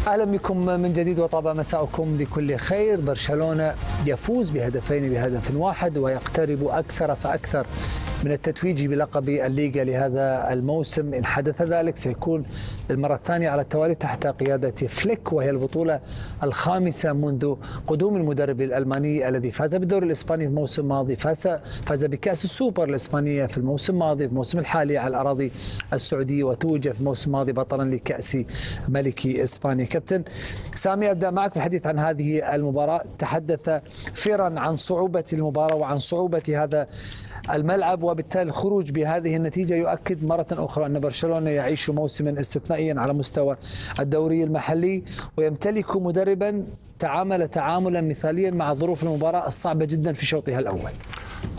أهلا بكم من جديد وطاب مساءكم بكل خير. برشلونة يفوز بهدف واحد ويقترب أكثر فأكثر من التتويج بلقب الليغا لهذا الموسم. إن حدث ذلك سيكون المرة الثانية على التوالي تحت قيادة فليك، وهي البطولة الخامسة منذ قدوم المدرب الألماني الذي فاز بالدوري الإسباني في الموسم الماضي، فاز بكأس السوبر الإسبانية في الموسم الماضي، في الموسم الحالي على الأراضي السعودية، وتوج في الموسم الماضي بطلا لكأس ملك إسبانيا. كابتن سامي، أبدأ معك بالحديث عن هذه المباراة. تحدث فيران عن صعوبة المباراة وعن صعوبة هذا الملعب، وبالتالي الخروج بهذه النتيجة يؤكد مرة أخرى أن برشلونة يعيش موسما استثنائيا على مستوى الدوري المحلي، ويمتلك مدربا تعامل تعاملا مثاليا مع ظروف المباراة الصعبة جدا في شوطها الأول.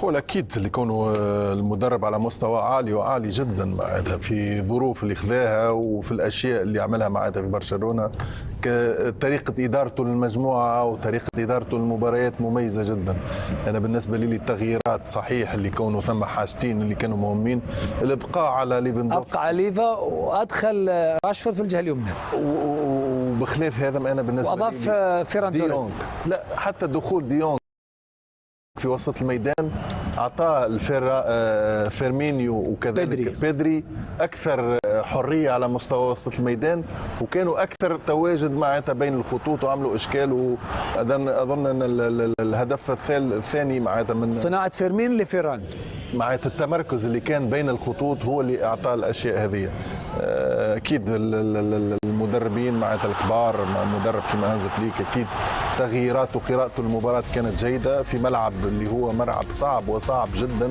هو الأكيد اللي يكون المدرب على مستوى عالي وعالي جدا معناتها في ظروف اللي خذاها وفي الأشياء اللي عملها معناتها في برشلونة، طريقة إدارته للمجموعة وطريقة إدارته للمباريات مميزة جدا. أنا بالنسبة لي التغييرات صحيح اللي كانوا ثم حاجتين اللي كانوا مهمين، الإبقاء على ليفاندوفسكي، أبقى على ليفا وأدخل راشفورد في الجهة اليمنى، وبخلاف هذا أنا بالنسبة لي وأضاف فيران توريس. لا، حتى دخول ديونغ في وسط الميدان أعطاه فيرمينيو وكذلك بيدري أكثر حرية على مستوى وسط الميدان، وكانوا أكثر تواجد معناتها بين الخطوط وعملوا إشكال. وأظن أن الهدف الثاني معناتها من صناعة فيرمين لفيران، معناتها التمركز اللي كان بين الخطوط هو اللي أعطاه الأشياء هذه. أكيد المدربين معناتها الكبار مع مدرب كما هانز فليك أكيد تغييرات وقراءته المباراة كانت جيدة في ملعب اللي هو ملعب صعب وصعب جدا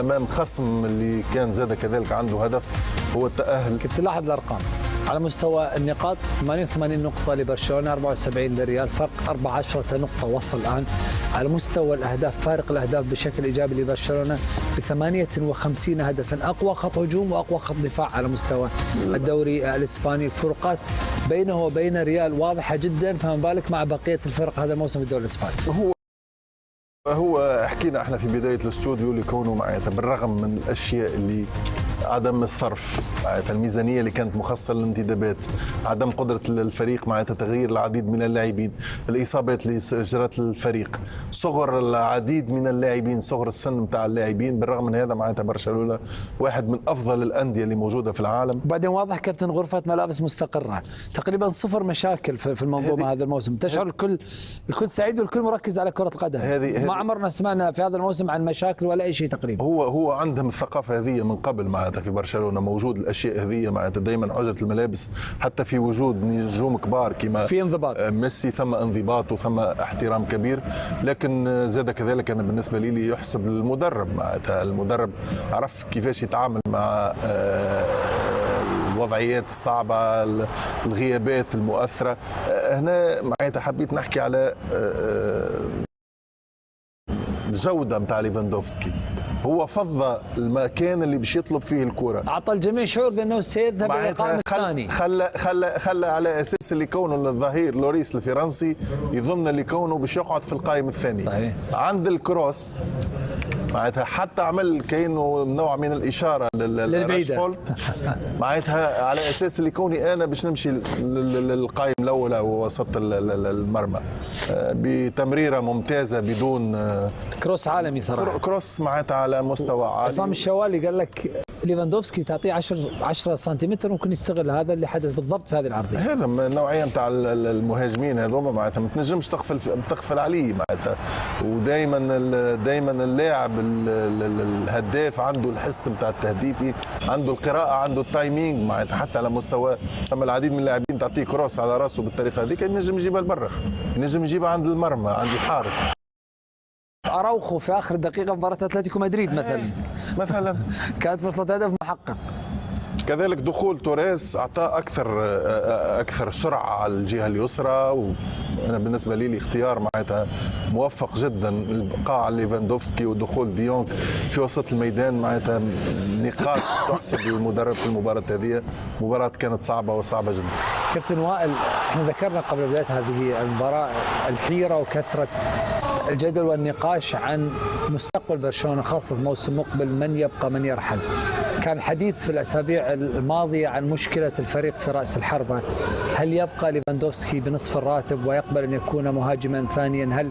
أمام خصم اللي كان زاد كذلك عنده هدف هو التأهل. كنت تلاحظ الأرقام على مستوى النقاط: 88 نقطة لبرشلونة، 74 للريال، فرق 14 نقطة وصل الآن. على مستوى الأهداف فارق الأهداف بشكل إيجابي لبرشلونة ب 58 هدفا، أقوى خط هجوم وأقوى خط دفاع على مستوى الدوري الإسباني. الفروقات بينه وبين الريال واضحة جدا، فما بالك مع بقية الفرق هذا الموسم في الدوري الإسباني. هو حكينا احنا في بدايه الاستوديو اللي كونوا معناتها بالرغم من الاشياء اللي عدم الصرف معناتها الميزانيه اللي كانت مخصصه للانتدابات، عدم قدره الفريق معناتها تغيير العديد من اللاعبين، الاصابات اللي جرت الفريق، صغر العديد من اللاعبين، صغر السن نتاع اللاعبين، بالرغم من هذا معناتها برشلونه واحد من افضل الانديه اللي موجوده في العالم. وبعدين واضح كابتن غرفه ملابس مستقره، تقريبا صفر مشاكل في المنظومه هذا الموسم، تشعر الكل سعيد والكل مركز على كره القدم. ما عمرنا سمعنا في هذا الموسم عن مشاكل ولا اي شيء تقريبا. هو عندهم الثقافه هذه من قبل معناتها في برشلونه، موجود الاشياء هذه معناتها دائما حجه الملابس، حتى في وجود نجوم كبار كما في انضباط ميسي، ثم انضباط وثم احترام كبير. لكن زاد كذلك انا بالنسبه لي يحسب المدرب معناتها، المدرب عرف كيفاش يتعامل مع الوضعيات الصعبة، الغيابات المؤثرة. هنا معناتها حبيت نحكي على الجودة متاع ليفاندوفسكي. هو فضى المكان اللي باش يطلب فيه الكرة، أعطى الجميع شعور بأنه سيذهب إلى القائم الثاني. خلى على أساس اللي كونه الظهير لوريس الفرنسي يظن اللي كونه باش يقعد في القائم الثاني. صحيح. عند الكروس معناتها حتى عمل كأنه نوع من الإشارة للراشفورد معناتها على أساس اللي كوني أنا باش نمشي للقائم الأول وسط المرمى بتمريرة ممتازة بدون كروس عالمي صراحة، كروس معناتها على مستوى عالي. عصام الشوالي قال لك ليفاندوفسكي تعطيه 10 سنتيمتر ممكن يستغل هذا اللي حدث بالضبط في هذه العرضية. هذا من النوعية نتاع المهاجمين هذوما معناتها ما تنجمش تغفل عليه معناتها، ودائما اللاعب الهداف عنده الحس نتاع التهديفي، عنده القراءة، عنده التايمينج معناتها، حتى على مستوى اما العديد من اللاعبين تعطيه كروس على راسه بالطريقة هذيك ينجم يجيبها لبرا، ينجم يجيبها عند المرمى عند الحارس. أراوخو في آخر دقيقة في مباراة أتلتيكو مدريد مثلا كانت فرصة هدف محقق. كذلك دخول توريس أعطاه أكثر سرعة على الجهة اليسرى، وأنا بالنسبة لي اختيار معناتها موفق جدا، البقاء على ليفاندوفسكي ودخول ديونغ في وسط الميدان معناتها نقاط تحسب للمدرب في المباراة هذه. مباراة كانت صعبة وصعبة جدا. كابتن وائل، احنا ذكرنا قبل بداية هذه المباراة الحيرة وكثرة الجدل والنقاش عن مستقبل برشلونة خاصة في موسم مقبل، من يبقى من يرحل. كان حديث في الأسابيع الماضية عن مشكلة الفريق في رأس الحربة، هل يبقى ليفاندوفسكي بنصف الراتب ويقبل أن يكون مهاجما ثانيا؟ هل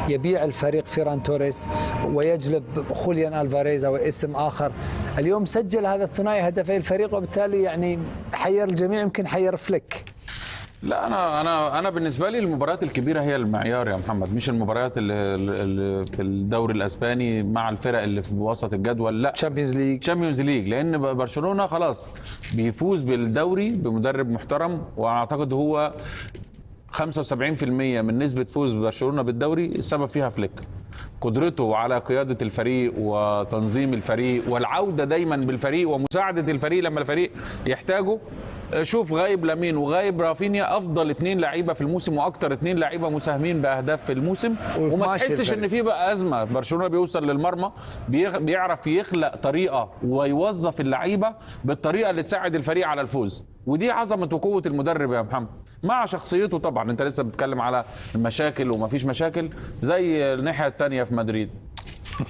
يبيع الفريق فيران توريس ويجلب خوليان ألفاريز أو اسم آخر؟ اليوم سجل هذا الثنائي هدفي الفريق، وبالتالي يعني حير الجميع، يمكن حير فليك. لا انا بالنسبه لي المباريات الكبيره هي المعيار يا محمد، مش المباريات اللي في الدوري الاسباني مع الفرق اللي في وسط الجدول. لا، تشامبيونز ليج، لان برشلونه خلاص بيفوز بالدوري بمدرب محترم، واعتقد هو 75% من نسبه فوز برشلونه بالدوري السبب فيها فليك. قدرته على قيادة الفريق وتنظيم الفريق والعودة دايما بالفريق ومساعدة الفريق لما الفريق يحتاجه. شوف غايب لامين وغايب رافينيا، افضل 2 لعيبه في الموسم واكتر 2 لعيبه مساهمين باهداف في الموسم، وما تحسش ان في بقى ازمه. برشلونه بيوصل للمرمى، بيعرف يخلق طريقه ويوظف اللعيبه بالطريقه اللي تساعد الفريق على الفوز، ودي عظمه وقوه المدرب يا محمد مع شخصيته. طبعا انت لسه بتتكلم على المشاكل ومفيش مشاكل زي الناحيه الثانيه في مدريد،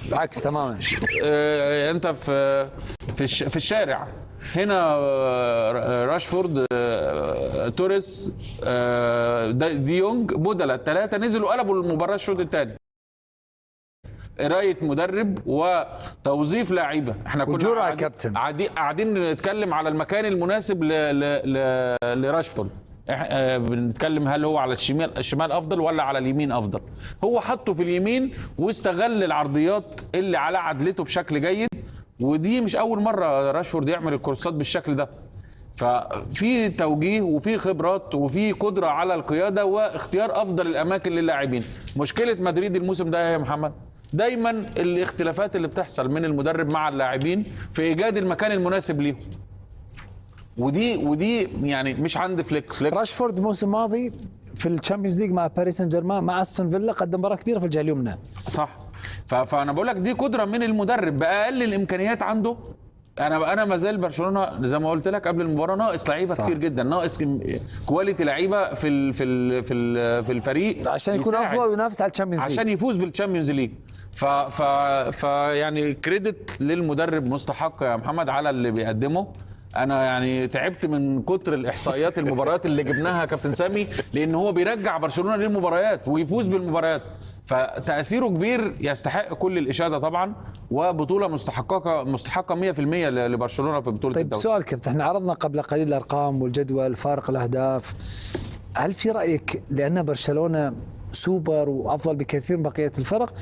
بالعكس تماما. انت في الشارع هنا راشفورد، توريس، دي يونج، بودلة، الثلاثه نزلوا قلبوا المباراه الشوط الثاني. قرايه مدرب وتوظيف لاعيبه. احنا كنا قاعدين نتكلم على المكان المناسب لراشفورد. بنتكلم هل هو على الشمال افضل ولا على اليمين افضل. هو حطه في اليمين واستغل العرضيات اللي على عدلته بشكل جيد، ودي مش اول مره راشفورد يعمل الكورسات بالشكل ده. ففي توجيه وفي خبرات وفي قدره على القياده واختيار افضل الاماكن للاعبين. مشكله مدريد الموسم ده يا محمد دايما الاختلافات اللي بتحصل من المدرب مع اللاعبين في ايجاد المكان المناسب ليهم، ودي يعني مش عند فليك. راشفورد الموسم الماضي في الشامبيونز ليج مع باريس سان جيرمان مع استون فيلا قدم مباراه كبيره في الجهه اليمنى. صح. فانا بقول لك دي قدره من المدرب باقل الامكانيات عنده. انا ما زال برشلونه زي ما قلت لك قبل المباراه ناقص لعيبه كتير جدا، ناقص كواليتي لعيبه في الفريق عشان يكون افضل وينافس على الشامبيونز ليج، عشان يفوز بالشامبيونز ليج. ف يعني كريدت للمدرب مستحق يا محمد على اللي بيقدمه. انا يعني تعبت من كتر الاحصائيات المباريات اللي جبناها كابتن سامي، لان هو بيرجع برشلونه للمباريات ويفوز بالمباريات، فتاثيره كبير يستحق كل الاشاده طبعا، وبطوله مستحقه 100% لبرشلونه في بطوله طيب الدوري. سؤال كابتن، احنا عرضنا قبل قليل الارقام والجدول فارق الاهداف، هل في رايك لان برشلونه سوبر وافضل بكثير من بقيه الفرق،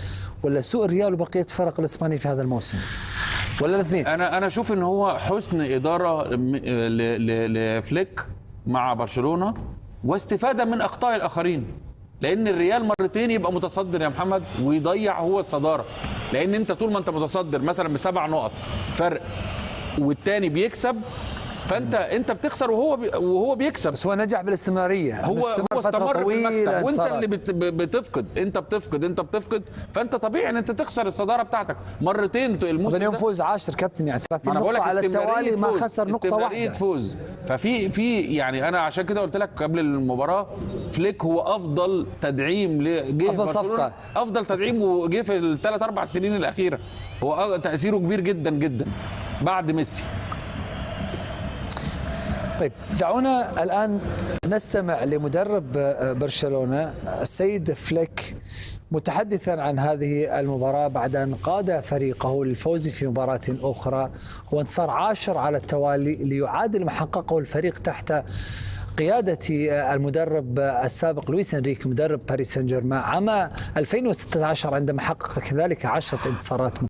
ولا سوء الريال وبقيه الفرق الاسبانيه في هذا الموسم، ولا الاثنين؟ انا اشوف ان هو حسن اداره لفليك مع برشلونه واستفاده من اخطاء الاخرين، لان الريال مرتين يبقى متصدر يا محمد ويضيع هو الصداره، لان انت طول ما انت متصدر مثلا ب7 نقط فرق والتاني بيكسب، فانت بتخسر وهو بيكسب. بس هو نجح بالاستمراريه، هو استمر في المكسب، وانت اللي بتفقد انت بتفقد، فانت طبيعي ان انت تخسر الصداره بتاعتك مرتين الموسم ده. اليوم فوز 10 كابتن، يعني 30 نقطه على التوالي، ما خسر نقطه واحده. فوز. ففي يعني انا عشان كده قلت لك قبل المباراه فليك هو افضل تدعيم جه افضل صفقه، افضل تدعيم وجه في ال3-4 سنين الاخيره. هو تاثيره كبير جدا جدا بعد ميسي. طيب دعونا الآن نستمع لمدرب برشلونة السيد فليك متحدثا عن هذه المباراة بعد أن قاد فريقه للفوز في مباراة أخرى وانتصار 10 على التوالي ليعادل ما حققه الفريق تحت قيادة المدرب السابق لويس إنريكي مدرب باريس سان جيرمان عام 2016 عندما حقق كذلك 10 انتصارات